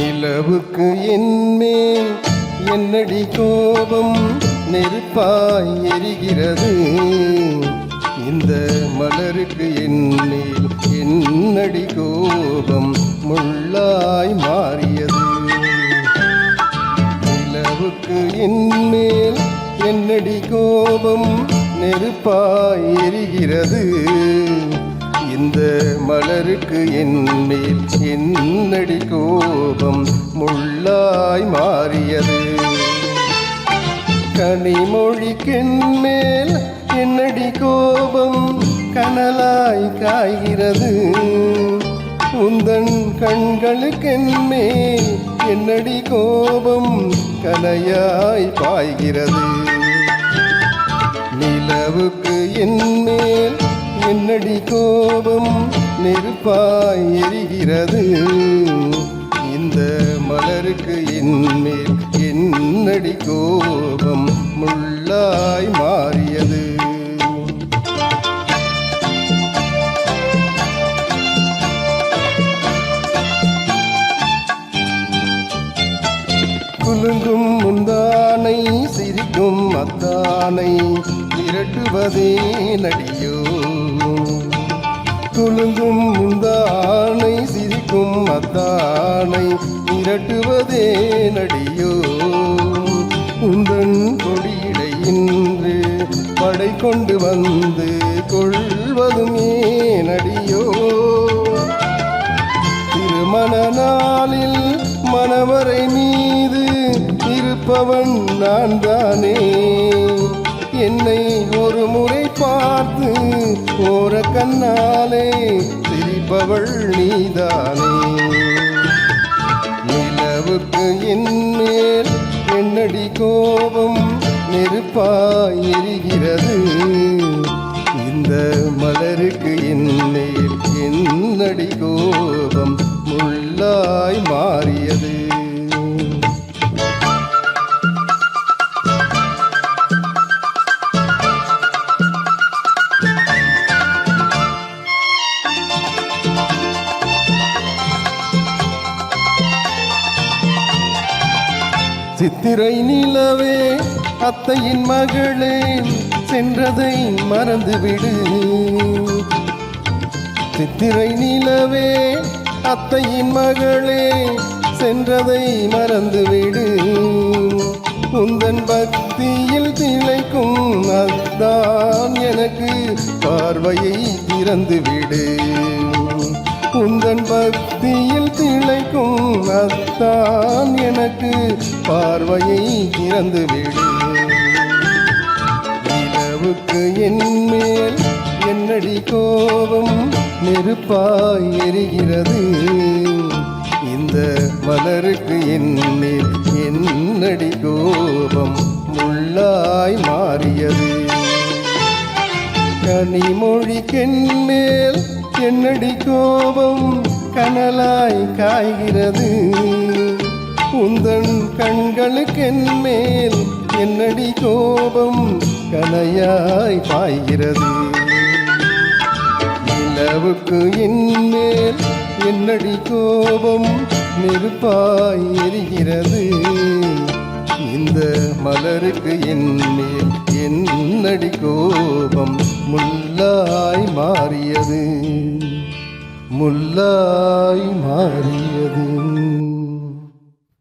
நிலவுக்கு என்மேல் என்னடி கோபம் நெருப்பாய் எரிகிறது. இந்த மலருக்கு என்மேல் என்னடி கோபம் முள்ளாய் மாறியது. நிலவுக்கு என்மேல் என்னடி கோபம் நெருப்பாய் எரிகிறது. இந்த மலருக்கு என்மேல் என்னடி கோபம் முள்ளாய் மாறியது. கனிமொழிக்கென்மேல் என்னடி கோபம் கனலாய் காய்கிறது. உந்தன் கண்களுக்கென்மேல் என்னடி கோபம் கனையாய் பாய்கிறது. நிலவுக்கு என்மேல் என்னடி கோபம் நெருப்பாய் எரிகிறது. இந்த மலருக்கு என்மேல் என்னடி கோபம் முள்ளாய் மாறியது. குலுங்கும் முந்தானை சிரிக்கும் அத்தானை விரட்டுவதே நடியோ. குலுங்கும் முந்தானை சிரிக்கும் அத்தானை விரட்டுவதே நடியோ. உந்தன் கொடியிடை இன்று படை கொண்டு வந்து கொள்வதுமே நடியோ. திருமண நாளில் மணவரை மீது இருப்பவன் நான் தானே. என்னை ஒரு முறை பார்த்து ஓர கண்ணாலே சிரிப்பவள் நீதானே. நிலவுக்கு என்மேல் என்னடி கோபம் நெருப்பாய் எரிகிறது. இந்த மலருக்கு என்மேல் என்னடி கோபம் முள்ளாய் மாறியது. சித்திரை நிலவே அத்தையின் மகளே சென்றதை மறந்துவிடு. சித்திரை நிலவே அத்தையின் மகளே சென்றதை மறந்துவிடு. உந்தன் பக்தியில் திளைக்கும் அத்தான் எனக்கு பார்வையை திறந்துவிடு. உந்தன் பக்தியில் திளைக்கும் அத்தான் எனக்கு பார்வையை திறந்துவிடு. நிலவுக்கு என்மேல் என்னடி கோபம் நெருப்பாய் எரிகிறது. இந்த மலருக்கு என்மேல் என்னடி கோபம் முள்ளாய் மாறியது. கனிமொழிக்கென்மேல் என்னடி கோபம் கனலாய் காய்கிறது. உந்தன் கண்களுக்கென்மேல் என்னடி கோபம் கனையாய் பாய்கிறது. நிலவுக்கு என்மேல் என்னடி கோபம் நெருப்பாய் எரிகிறது. இந்த மலருக்கு என்மேல் என்னடி கோபம் முள்ளாய் மாறியது. முள்ளாய் மாறியது.